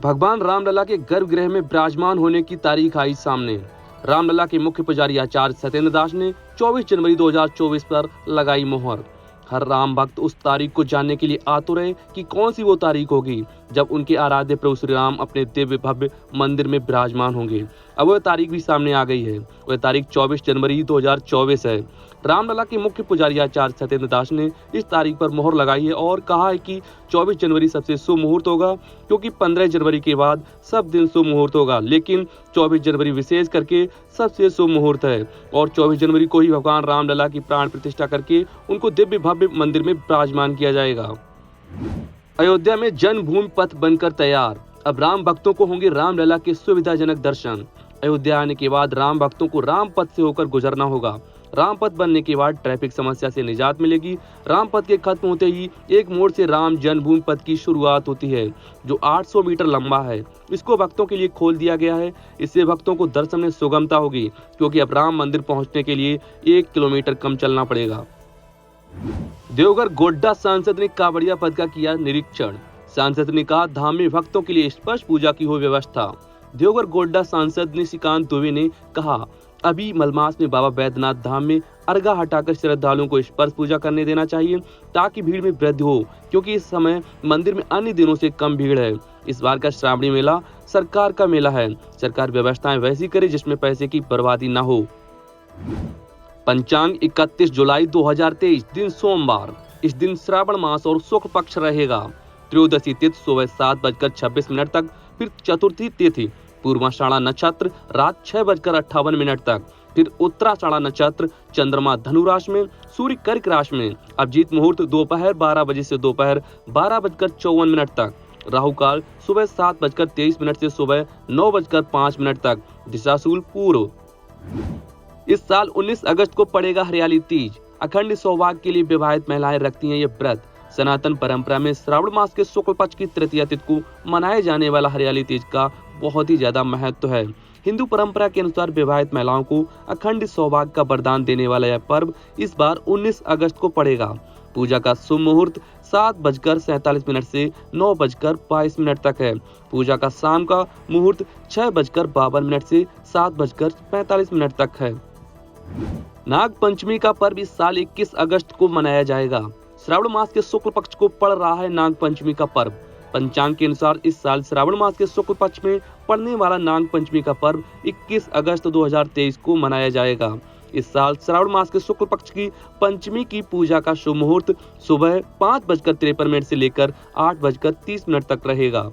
भगवान रामलला के गर्भगृह में विराजमान होने की तारीख आई सामने। रामलला के मुख्य पुजारी आचार्य सत्येंद्र दास ने 24 जनवरी 2024 पर लगाई मोहर। हर राम भक्त उस तारीख को जानने के लिए आतुर है कि कौन सी वो तारीख होगी जब उनके आराध्य प्रभु श्री राम अपने दिव्य भव्य मंदिर में विराजमान होंगे। अब वह तारीख भी सामने आ गई है। वह तारीख 24 जनवरी 2024 है। रामलला के मुख्य पुजारी आचार्य सत्येंद्र दास ने इस तारीख पर मोहर लगाई है और कहा है कि 24 जनवरी सबसे शुभ मुहूर्त होगा, क्योंकि 15 जनवरी के बाद सब दिन शुभ मुहूर्त होगा, लेकिन 24 जनवरी विशेष करके सबसे शुभ मुहूर्त है। और 24 जनवरी को ही भगवान रामलला की प्राण प्रतिष्ठा करके उनको दिव्य भव्य मंदिर में विराजमान किया जाएगा। अयोध्या में जन्मभूमि पथ बनकर तैयार। अब राम भक्तों को होंगे रामलला के सुविधाजनक दर्शन। अयोध्या आने के बाद राम भक्तों को राम पथ से होकर गुजरना होगा। राम पथ बनने के बाद ट्रैफिक समस्या से निजात मिलेगी। राम पथ के खत्म होते ही एक मोड़ से राम जन्मभूमि पथ की शुरुआत होती है, जो 800 मीटर लंबा है। इसको भक्तों के लिए खोल दिया गया है। इससे भक्तों को दर्शन में सुगमता होगी, क्योंकि अब राम मंदिर पहुंचने के लिए 1 किलोमीटर कम चलना पड़ेगा। देवघर गोड्डा सांसद ने कांवड़िया पद का किया निरीक्षण। सांसद ने कहा, धाम में भक्तों के लिए स्पर्श पूजा की हो व्यवस्था। देवघर गोड्डा सांसद निशिकांत दुबे ने कहा, अभी मलमास में बाबा बैद्यनाथ धाम में अर्घा हटाकर श्रद्धालुओं को स्पर्श पूजा करने देना चाहिए, ताकि भीड़ में वृद्धि हो, क्योंकि इस समय मंदिर में अन्य दिनों से कम भीड़ है। इस बार का श्रावणी मेला सरकार का मेला है। सरकार व्यवस्थाएं वैसी करे जिसमें पैसे की बर्बादी न हो। पंचांग 31 जुलाई 2023 दिन सोमवार। इस दिन श्रावण मास और शुक्ल पक्ष रहेगा। त्रयोदशी तिथि सुबह 7:26 तक, फिर चतुर्थी तिथि पूर्वाषाढ़ा नक्षत्र रात 6:58 तक, फिर उत्तराषाढ़ा नक्षत्र चंद्रमा धनु राशि में, सूर्य कर्क राशि में। अभिजीत मुहूर्त दोपहर 12 बजे से दोपहर 12:54 तक। राहु काल सुबह 7:23 से सुबह 9:05 तक। दिशाशूल पूर्व। इस साल 19 अगस्त को पड़ेगा हरियाली तीज। अखंड सौभाग्य के लिए विवाहित महिलाएं रखती हैं ये व्रत। सनातन परंपरा में श्रावण मास के शुक्ल पक्ष की तृतीया तिथि को मनाए जाने वाला हरियाली तीज का बहुत ही ज्यादा महत्व है। हिंदू परंपरा के अनुसार विवाहित महिलाओं को अखंड सौभाग्य का वरदान देने वाला यह पर्व इस बार 19 अगस्त को पड़ेगा। पूजा का शुभ मुहूर्त 7:47 से 9:22 तक है। पूजा का शाम का मुहूर्त 6:52 से 7:45 तक है। नाग पंचमी का पर्व इस साल 21 अगस्त को मनाया जाएगा। श्रावण मास के शुक्ल पक्ष को पड़ रहा है नाग पंचमी का पर्व। पंचांग के अनुसार इस साल श्रावण मास के शुक्ल पक्ष में पड़ने वाला नाग पंचमी का पर्व 21 अगस्त 2023 को मनाया जाएगा। इस साल श्रावण मास के शुक्ल पक्ष की पंचमी की पूजा का शुभ मुहूर्त सुबह 5:53 से लेकर 8:30 तक रहेगा।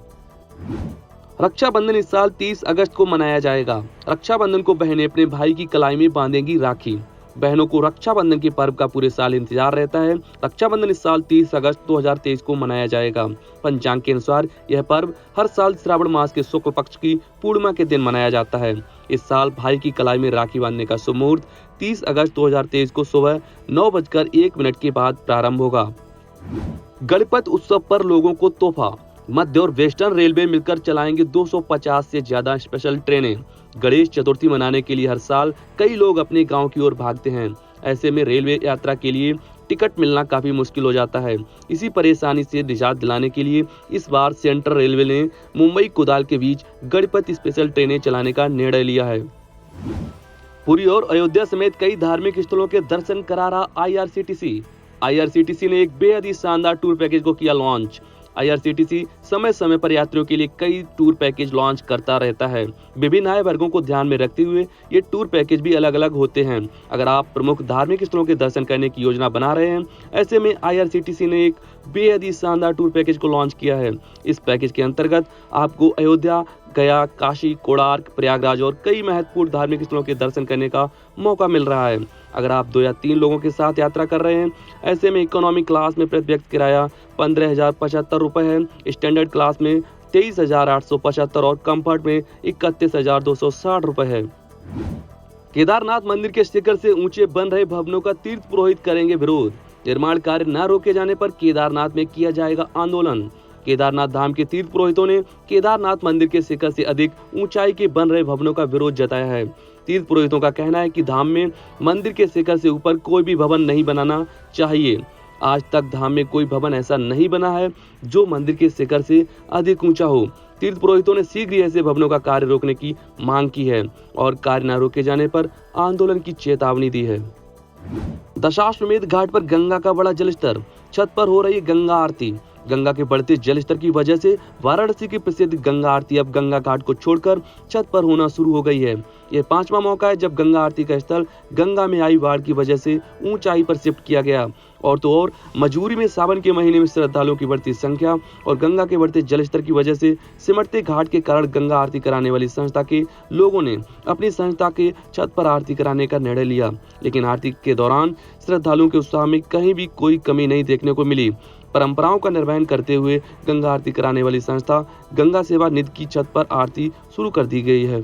रक्षाबंधन इस साल 30 अगस्त को मनाया जाएगा। रक्षाबंधन को बहनें अपने भाई की कलाई में बांधेंगी राखी। बहनों को रक्षाबंधन के पर्व का पूरे साल इंतजार रहता है। रक्षाबंधन इस साल 30 अगस्त 2023 को मनाया जाएगा। पंचांग के अनुसार यह पर्व हर साल श्रावण मास के शुक्ल पक्ष की पूर्णिमा के दिन मनाया जाता है। इस साल भाई की कलाई में राखी बांधने का शुभ मुहूर्त 30 अगस्त 2023 को सुबह 9:01 के बाद प्रारंभ होगा। गणपति उत्सव पर लोगों को तोहफा। मध्य और वेस्टर्न रेलवे मिलकर चलाएंगे 250 से ज्यादा स्पेशल ट्रेनें। गणेश चतुर्थी मनाने के लिए हर साल कई लोग अपने गांव की ओर भागते हैं। ऐसे में रेलवे यात्रा के लिए टिकट मिलना काफी मुश्किल हो जाता है। इसी परेशानी से निजात दिलाने के लिए इस बार सेंट्रल रेलवे ने मुंबई कुदाल के बीच गणपति स्पेशल ट्रेनें चलाने का निर्णय लिया है। पुरी और अयोध्या समेत कई धार्मिक स्थलों के दर्शन करा रहा IRCTC। IRCTC ने एक बेहद ही शानदार टूर पैकेज को किया लॉन्च। IRCTC समय समय पर यात्रियों के लिए कई टूर पैकेज लॉन्च करता रहता है। विभिन्न आय वर्गों को ध्यान में रखते हुए ये टूर पैकेज भी अलग अलग होते हैं। अगर आप प्रमुख धार्मिक स्थलों के दर्शन करने की योजना बना रहे हैं, ऐसे में IRCTC ने एक बेहद ही शानदार टूर पैकेज को लॉन्च किया है। इस पैकेज के अंतर्गत आपको अयोध्या, गया, काशी, कोणार्क, प्रयागराज और कई महत्वपूर्ण धार्मिक स्थलों के दर्शन करने का मौका मिल रहा है। अगर आप 2 या 3 लोगों के साथ यात्रा कर रहे हैं, ऐसे में इकोनॉमी क्लास में प्रति व्यक्ति किराया 15,075 रुपए है, स्टैंडर्ड क्लास में 23,875 और कंफर्ट में 31,260 रुपए है। केदारनाथ मंदिर के शिखर से ऊंचे बन रहे भवनों का तीर्थ पुरोहित करेंगे विरोध। निर्माण कार्य न रोके जाने पर केदारनाथ में किया जाएगा आंदोलन। केदारनाथ धाम के तीर्थ पुरोहितों ने केदारनाथ मंदिर के शिखर से अधिक ऊंचाई के बन रहे भवनों का विरोध जताया है। तीर्थ पुरोहितों का कहना है कि धाम में मंदिर के शिखर से ऊपर कोई भी भवन नहीं बनाना चाहिए। आज तक धाम में कोई भवन ऐसा नहीं बना है जो मंदिर के शिखर से अधिक ऊंचा हो। तीर्थ पुरोहितों ने शीघ्र ही ऐसे भवनों का कार्य रोकने की मांग की है और कार्य न रोके जाने पर आंदोलन की चेतावनी दी है। दशाश्वमेध घाट पर गंगा का बड़ा जलस्तर, छत पर हो रही गंगा आरती। गंगा के बढ़ते जलस्तर की वजह से वाराणसी की प्रसिद्ध गंगा आरती अब गंगा घाट को छोड़कर छत पर होना शुरू हो गई है। यह 5वां मौका है जब गंगा आरती का स्थल गंगा में आई बाढ़ की वजह से ऊंचाई पर शिफ्ट किया गया। और तो और मजबूरी में सावन के महीने में श्रद्धालुओं की बढ़ती संख्या और गंगा के बढ़ते जलस्तर की वजह से सिमटते घाट के कारण गंगा आरती कराने वाली संस्था के लोगों ने अपनी संस्था के छत पर आरती कराने का निर्णय लिया। लेकिन आरती के दौरान श्रद्धालुओं के उत्साह में कहीं भी कोई कमी नहीं देखने को मिली। परंपराओं का निर्वहन करते हुए गंगा आरती कराने वाली संस्था गंगा सेवा निधि की छत पर आरती शुरू कर दी गई है।